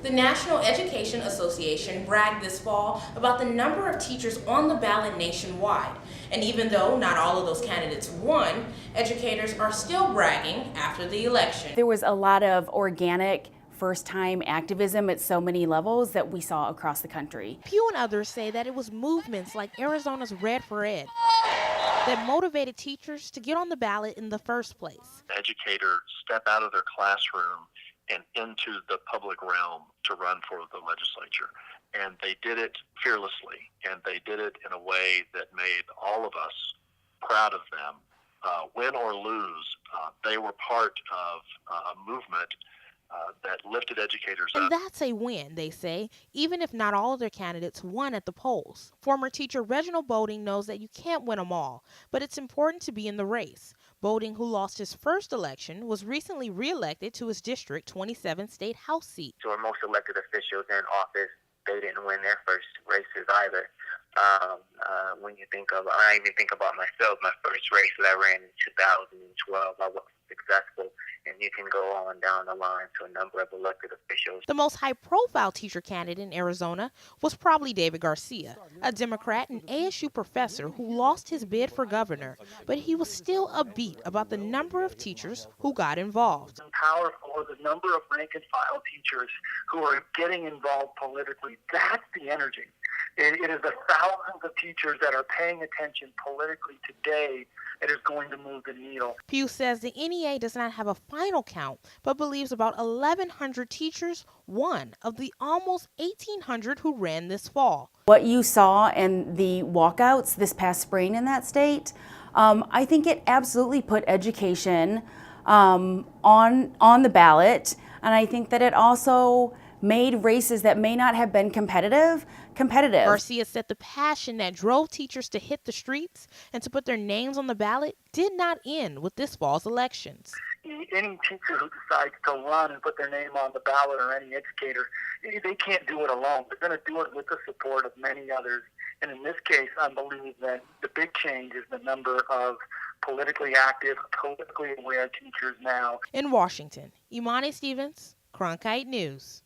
The National Education Association bragged this fall about the number of teachers on the ballot nationwide. And even though not all of those candidates won, educators are still bragging after the election. There was a lot of organic first-time activism at so many levels that we saw across the country. Pew and others say that it was movements like Arizona's Red for Ed that motivated teachers to get on the ballot in the first place. Educators step out of their classroom and into the public realm to run for the legislature. And they did it fearlessly, and they did it in a way that made all of us proud of them. Win or lose, they were part of a movement that lifted educators up. And that's a win, they say, even if not all of their candidates won at the polls. Former teacher Reginald Bolding knows that you can't win them all, but it's important to be in the race. Bolding, who lost his first election, was recently reelected to his District 27 state House seat. So most elected officials in office, they didn't win their first races either. When you think of, I even think about myself, my first race that I ran in 2012, I wasn't successful, and you can go on down the line to a number of elected officials. The most high-profile teacher candidate in Arizona was probably David Garcia, a Democrat and ASU professor who lost his bid for governor, but he was still upbeat about the number of teachers who got involved. Powerful, the number of rank-and-file teachers who are getting involved politically, that's the energy. It is the thousands of teachers that are paying attention politically today that is going to move the needle. Pew says the NEA does not have a final count, but believes about 1,100 teachers won of the almost 1,800 who ran this fall. What you saw in the walkouts this past spring in that state, I think it absolutely put education on the ballot, and I think that it also made races that may not have been competitive. Garcia said the passion that drove teachers to hit the streets and to put their names on the ballot did not end with this fall's elections. Any teacher who decides to run and put their name on the ballot, or any educator, they can't do it alone. They're going to do it with the support of many others. And in this case, I believe that the big change is the number of politically active, politically aware teachers now. In Washington, Imani Stevens, Cronkite News.